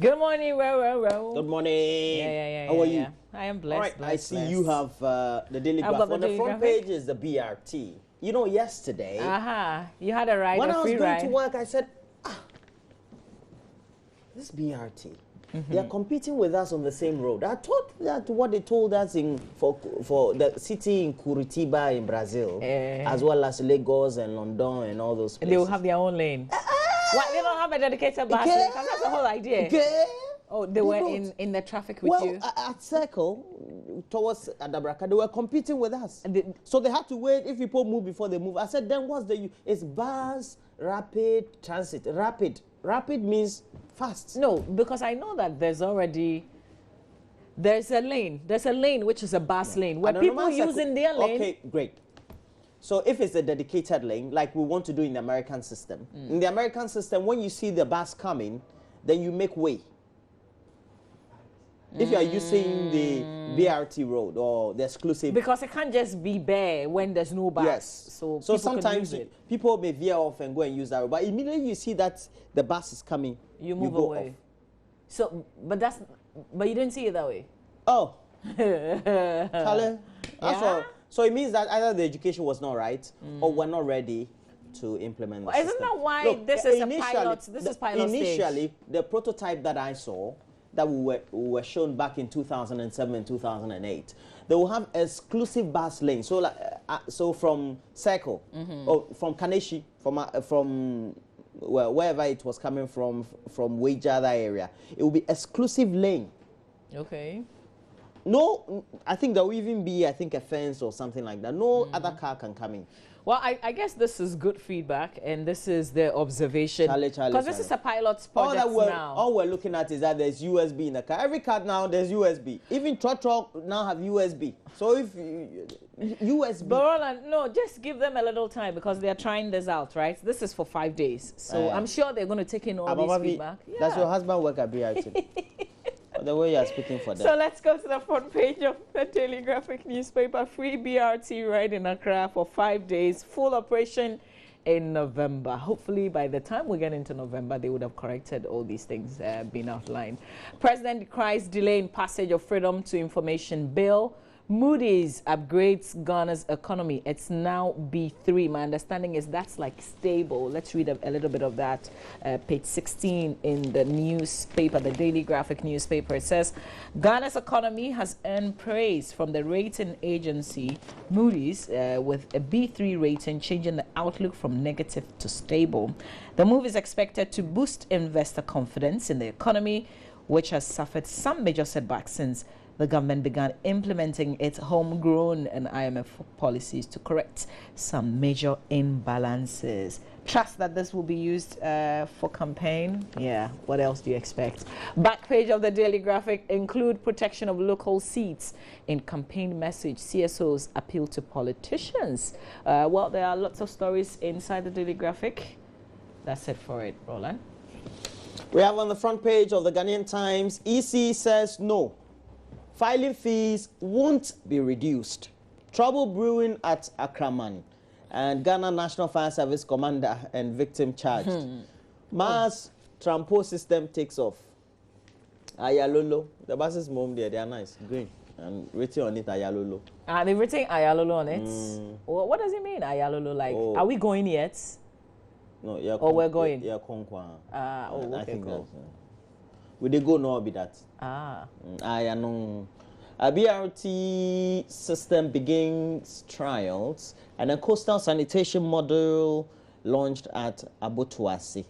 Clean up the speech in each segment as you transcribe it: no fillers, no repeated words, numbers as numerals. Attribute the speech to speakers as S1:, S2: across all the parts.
S1: Good morning, well.
S2: Good morning.
S1: Yeah.
S2: How are you?
S1: I am blessed.
S2: All right, I see you have the Daily
S1: I've
S2: Graph.
S1: got the
S2: On the
S1: Daily
S2: front
S1: Graphic.
S2: page is the BRT. You know, yesterday,
S1: You had a ride,
S2: when
S1: a
S2: I was
S1: free
S2: going
S1: ride.
S2: to work, I said, this BRT, they are competing with us on the same road. I thought that what they told us for the city in Curitiba in Brazil, as well as Lagos and London and all those places.
S1: They will have their own lane. Why they don't have a dedicated bus lane? 'Cause that's the whole idea. Oh, they were in the traffic with you.
S2: Well, at Circle, towards Adabraka, they were competing with us. So they had to wait if people move before they move. I said, then what's the use? It's bus, rapid transit. Rapid means fast.
S1: No, because I know that there's a lane. There's a lane which is a bus lane where people using their lane.
S2: Okay, great. So if it's a dedicated lane, like we want to do in the American system, in the American system, when you see the bus coming, then you make way. If you are using the BRT road or the exclusive,
S1: Because it can't just be bare when there's no bus.
S2: yes.
S1: So
S2: So
S1: people can
S2: sometimes
S1: use it.
S2: people may veer off and go and use that road, but immediately you see that the bus is coming,
S1: You move
S2: go
S1: away.
S2: off.
S1: So, but you didn't see it that way.
S2: Oh, Charlie, that's
S1: Yeah?
S2: all. So it means that either the education was not right or we're not ready to implement the
S1: Isn't
S2: system.
S1: that why
S2: Look,
S1: this is a
S2: initially-
S1: pilot? This is pilot stage.
S2: Initially, the prototype that I saw that we were shown back in 2007 and 2008, they will have exclusive bus lanes. So, so from Circle or from Kaneshi, from wherever it was coming from Weija, that area, it will be exclusive lane.
S1: Okay.
S2: No, I think there will even be, a fence or something like that. No other car can come in.
S1: Well, I guess this is good feedback, and this is the observation. Because this is a pilot project now.
S2: All we're looking at is that there's USB in the car. Every car now, there's USB. Even truck now have USB. So if USB...
S1: But Roland, no, just give them a little time because they are trying this out, right? This is for 5 days. So I'm sure they're going to take in all this feedback.
S2: Does your husband work at BRT? The way you are speaking for them.
S1: So let's go to the front page of the Daily Graphic newspaper. Free BRT ride in Accra for 5 days. Full operation in November. Hopefully by the time we get into November, they would have corrected all these things being outlined. President decries delay in passage of Freedom to Information Bill. Moody's upgrades Ghana's economy. It's now B3. My understanding is that's like stable. Let's read a little bit of that. Page 16 in the newspaper, the Daily Graphic newspaper. It says, Ghana's economy has earned praise from the rating agency Moody's with a B3 rating, changing the outlook from negative to stable. The move is expected to boost investor confidence in the economy, which has suffered some major setbacks since the government began implementing its homegrown and IMF policies to correct some major imbalances. Trust that this will be used for campaign. Yeah, what else do you expect? Back page of the Daily Graphic include protection of local seats in campaign message. CSOs appeal to politicians. Well, there are lots of stories inside the Daily Graphic. That's it for it, Roland.
S2: We have on the front page of the Ghanaian Times, EC says no. Filing fees won't be reduced. Trouble brewing at Akraman. And Ghana National Fire Service commander and victim charged. Mass trampo system takes off. Ayalolo. The buses mom there, they are nice, green. And written on it Ayalolo.
S1: They've written Ayalolo on it. Well, what does it mean, Ayalolo? Like, are we going yet?
S2: No, yeah.
S1: Or we're going?
S2: Yeah, Konkwa.
S1: Okay,
S2: I think
S1: cool.
S2: Will they go no be that? I know. A BRT system begins trials, and a coastal sanitation model launched at Abotuasi.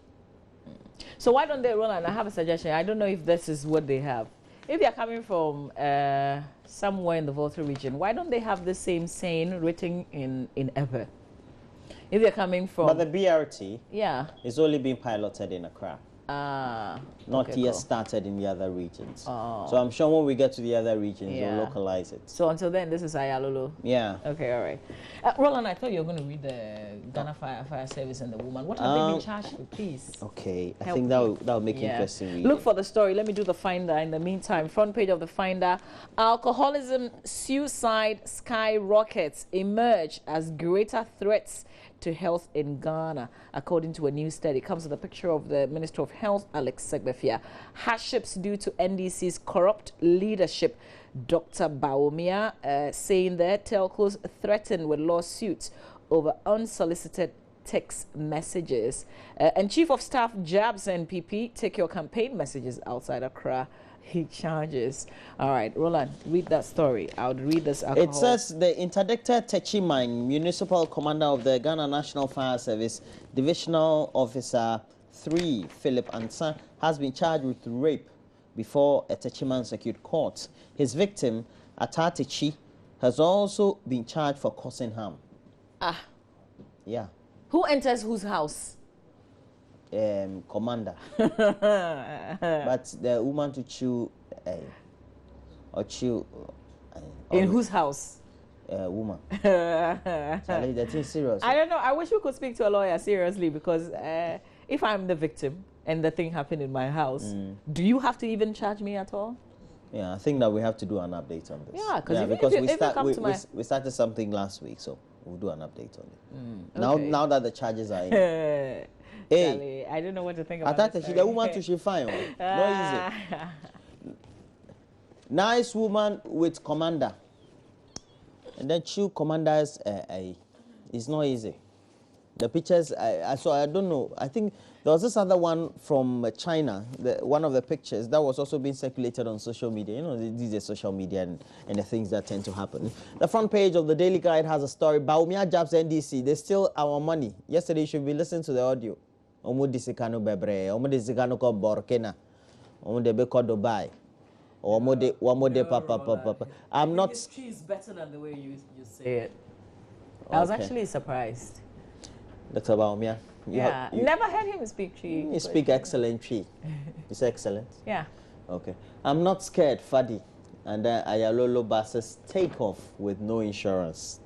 S1: So why don't they, Roland? I have a suggestion. I don't know if this is what they have. If they are coming from somewhere in the Volta region, why don't they have the same saying written in Ever? If they're coming from...
S2: But the BRT is only being piloted in Accra. Not yet started in the other regions. So I'm sure when we get to the other regions, we'll localize it.
S1: So until then, this is Ayalolo.
S2: Yeah.
S1: Okay, all right. Roland, I thought you were going to read the Ghana Fire Service and the woman. What have they been charged with, please?
S2: Okay, I think that will make interesting reading.
S1: Look for the story. Let me do the Finder in the meantime. Front page of the Finder. Alcoholism, suicide skyrockets emerge as greater threats to health in Ghana, according to a new study. It comes with a picture of the Minister of Health, Alex Segbefia. Hardships due to NDC's corrupt leadership. Dr. Baumia saying that telcos threatened with lawsuits over unsolicited text messages. And Chief of Staff Jabs NPP, take your campaign messages outside Accra. He charges. All right, Roland, read that story. I would read this alcohol.
S2: It says the interdicted Techiman, Municipal Commander of the Ghana National Fire Service, Divisional Officer 3, Philip Ansa, has been charged with rape before a Techiman Circuit Court. His victim, Atatechi, has also been charged for causing harm.
S1: Ah.
S2: Yeah.
S1: Who enters whose house?
S2: Commander. But the woman to chew or chew
S1: in whose house?
S2: Woman. Charlie, that is serious.
S1: I don't know. I wish we could speak to a lawyer seriously, because if I'm the victim and the thing happened in my house, do you have to even charge me at all?
S2: Yeah, I think that we have to do an update on this.
S1: Yeah,
S2: because we started something last week, so we'll do an update on it. Now that the charges are in. Hey,
S1: Charlie, I don't know what to think about
S2: I thought the woman to she fine. No easy. Nice woman with commander. And then two commanders, it's not easy. The pictures, I saw, I don't know. I think there was this other one from China, one of the pictures that was also being circulated on social media. You know, these are social media and the things that tend to happen. The front page of the Daily Guide has a story. Baumia Jabs NDC, they steal our money. Yesterday, you should be listening to the audio. Omo disikano bebre, omo disikano ko Burkina, omo de be ko Dubai, omo de papa. I'm not.
S1: This tree is better than the way you say it. I was actually surprised.
S2: Dr. Baumia.
S1: Yeah, never heard him speak tree.
S2: You speak excellent tree. It's excellent.
S1: Yeah.
S2: Okay. I'm not scared, Fadi. And then Ayalolo buses take off with no insurance.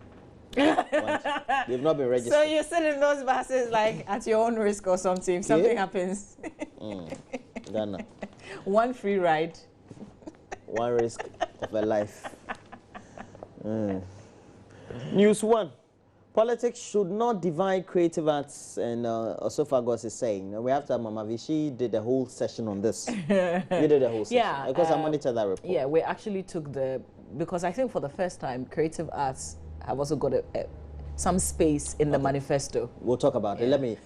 S2: They've not been registered.
S1: So you sit in those buses like at your own risk or something. If something happens.
S2: Ghana.
S1: One free ride.
S2: One risk of a life. News 1. Politics should not divide creative arts, and Osofagos is saying. We have to have Mama Vichy did a whole session on this. You did a whole session.
S1: Yeah.
S2: Because I monitored that report.
S1: Yeah, we actually took because I think for the first time, creative arts have also got some space in the manifesto.
S2: We'll talk about it. Let me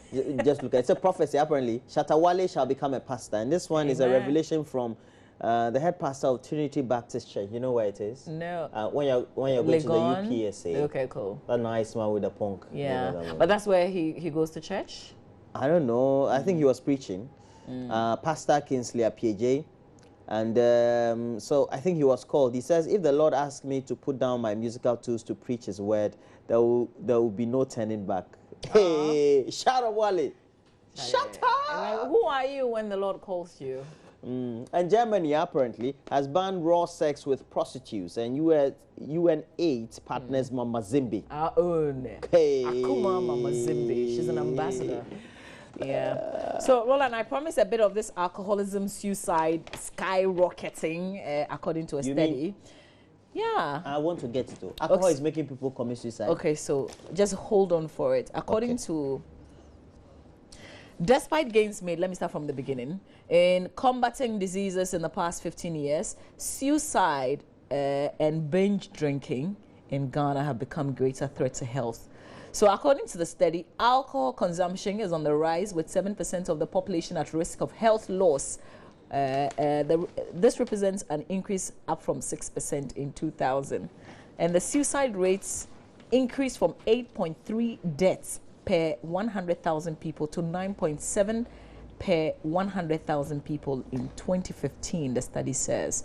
S2: just look at it. It's a prophecy, apparently. Shattawale shall become a pastor. And this one is a revelation from the head pastor of Trinity Baptist Church. You know where it is?
S1: No.
S2: When you're going to the UPSA.
S1: Okay, cool.
S2: That nice man with the punk.
S1: Yeah. But that's where he goes to church?
S2: I don't know. I think he was preaching. Pastor Kingsley Apieje. And so I think he was called. He says, if the Lord asks me to put down my musical tools to preach his word, there will be no turning back. Hey, shut up, Wale. Shut up.
S1: Who are you when the Lord calls you?
S2: And Germany apparently has banned raw sex with prostitutes, and UN8 partners Mama Zimbi.
S1: Our own.
S2: Hey.
S1: Akuma Mama Zimbi. She's an ambassador. Yeah. So, Roland, I promised a bit of this alcoholism, suicide skyrocketing, according to a study. Yeah.
S2: I want to get to. Alcohol is making people commit suicide.
S1: Okay, so just hold on for it. According to... Despite gains made, let me start from the beginning, in combating diseases in the past 15 years, suicide and binge drinking in Ghana have become greater threats to health. So according to the study, alcohol consumption is on the rise, with 7% of the population at risk of health loss. This represents an increase up from 6% in 2000. And the suicide rates increased from 8.3 deaths per 100,000 people to 9.7 per 100,000 people in 2015, the study says.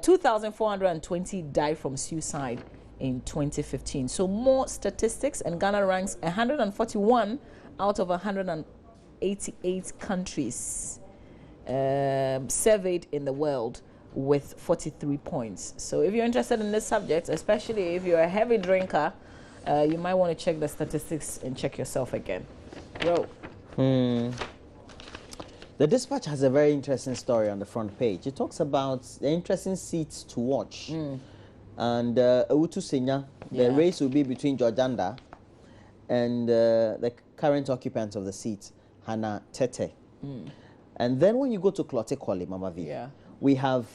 S1: 2,420 died from suicide in 2015. So more statistics, and Ghana ranks 141 out of 188 countries surveyed in the world with 43 points. So if you're interested in this subject, especially if you're a heavy drinker, you might want to check the statistics and check yourself again. Yo.
S2: The Dispatch has a very interesting story on the front page. It talks about the interesting seats to watch. And Owutu Senya, the race will be between George Anda and the current occupant of the seat, Hannah Tete. And then when you go to Clotte Collie, Mama V, we have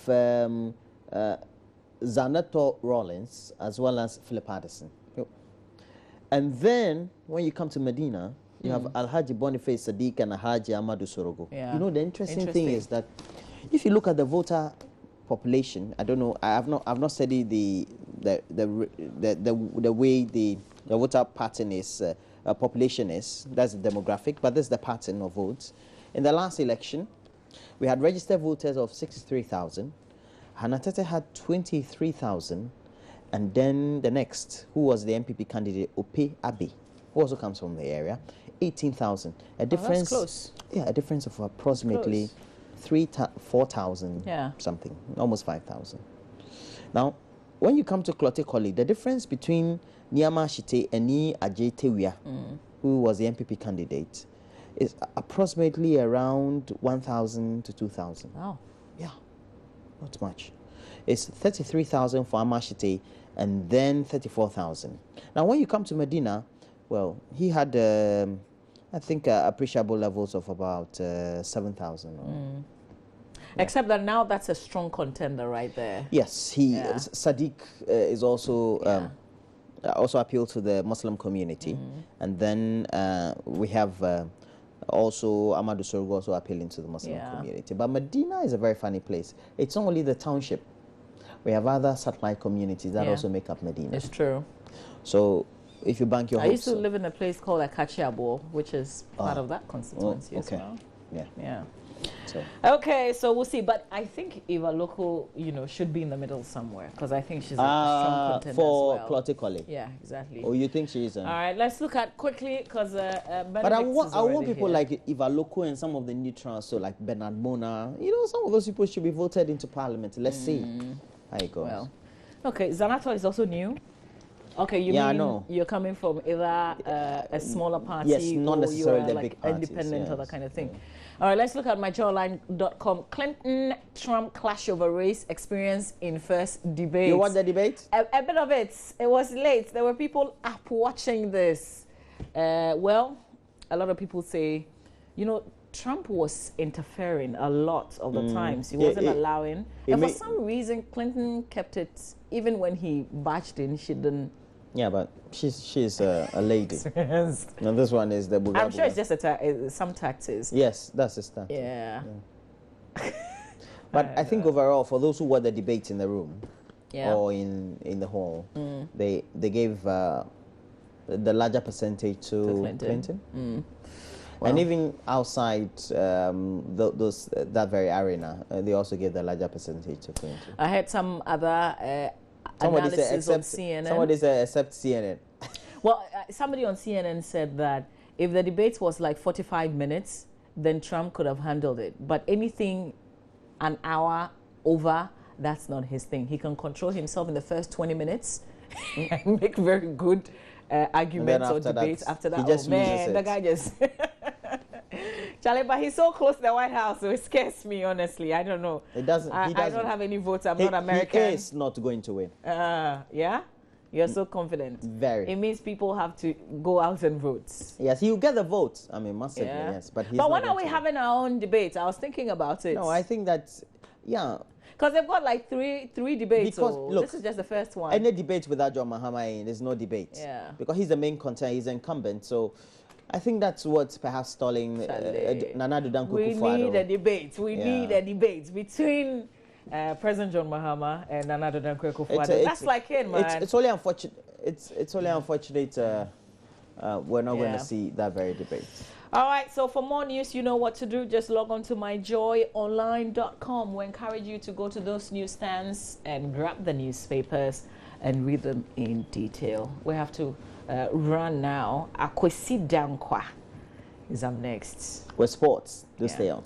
S2: Zaneto Rollins as well as Philip Addison. And then when you come to Medina, you have Alhaji Boniface Sadiq and Alhaji Amadou Sorogo. You know, the interesting thing is that if you look at the voter population, I don't know, I've not studied the way the voter pattern is, population is, that's the demographic, but this is the pattern of votes. In the last election, we had registered voters of 63,000. Hannah Tete had 23,000. And then the next, who was the MPP candidate, Ope Abe, who also comes from the area, 18,000. A difference,
S1: that's close.
S2: Yeah, a difference of approximately 4,000 something, almost 5,000. Now, when you come to Clotte Collie, the difference between Niama Shite and Ni Ajay Tewia, who was the MPP candidate, is approximately around 1,000 to 2,000.
S1: Wow.
S2: Yeah, not much. It's 33,000 for Amashite and then 34,000. Now, when you come to Medina, well, he had, I think, appreciable levels of about 7,000.
S1: Except that now that's a strong contender right there.
S2: Yes, Sadiq is also also appealed to the Muslim community, and then we have also Amadou Sorogo also appealing to the Muslim community. But Medina is a very funny place. It's not only the township. We have other satellite communities that also make up Medina.
S1: It's true.
S2: So if you bank your hopes...
S1: I used to live in a place called Akachiabo, which is part of that constituency as well. Yeah. So. Okay, so we'll see. But I think Eva Loco, should be in the middle somewhere, because I think she's a strong contender
S2: for
S1: as well.
S2: Clotte Collie.
S1: Yeah, exactly.
S2: Oh, you think she is?
S1: All right, let's look at quickly, because
S2: but I want people like Eva Loco and some of the neutrals, so like Bernard Mona. Some of those people should be voted into parliament. Let's see how it goes. Well,
S1: okay, Zaneto is also new. Okay, you mean
S2: I know.
S1: You're coming from either a smaller party
S2: not
S1: or
S2: necessarily
S1: you're
S2: the
S1: like
S2: big parties,
S1: independent or that kind of thing. All right, let's look at myjawline.com. Clinton-Trump clash over race experience in first debate.
S2: You watched the debate?
S1: A bit of it. It was late. There were people up watching this. Well, a lot of people say, Trump was interfering a lot of the times. He wasn't allowing. And for some reason, Clinton kept it. Even when he barged in, she didn't. Yeah,
S2: but she's a lady. Yes. Now this one is the Buga.
S1: I'm sure it's just some tactics.
S2: Yes, that's his tactic.
S1: Yeah.
S2: But I think overall, for those who were the debate in the room or in the hall, they gave the larger percentage to Clinton. Well, and even outside that very arena, they also gave the larger percentage to Clinton.
S1: I had some other analysis on CNN.
S2: Somebody said except CNN.
S1: Well, somebody on CNN said that if the debate was like 45 minutes, then Trump could have handled it. But anything an hour over, that's not his thing. He can control himself in the first 20 minutes and make very good arguments or debates. After that, the guy just... Charlie, but he's so close to the White House, so it scares me, honestly. I don't know.
S2: It doesn't.
S1: I don't have any votes. I'm not American.
S2: He is not going to win.
S1: Yeah? You're so confident.
S2: Very.
S1: It means people have to go out and vote.
S2: Yes, he'll get the votes. I mean, massively, yes. But
S1: when are we having our own debates? I was thinking about it.
S2: No, I think that's,
S1: because they've got like three debates. Because look, this is just the first one.
S2: Any debate without John Mahama, there's no debate.
S1: Yeah.
S2: Because he's the main contender, he's the incumbent. So I think that's what's perhaps stalling Nana Addo Dankwa Akufo-Addo.
S1: We need a debate. We need a debate between President John Mahama and Nana Addo Dankwa Akufo-Addo. That's like it, man.
S2: It's only unfortunate. It's only unfortunate we're not going to see that very debate.
S1: All right, so for more news, you know what to do. Just log on to myjoyonline.com. We encourage you to go to those newsstands and grab the newspapers and read them in detail. We have to run now. Akwesi Dankwa is up next.
S2: With sports, do stay on.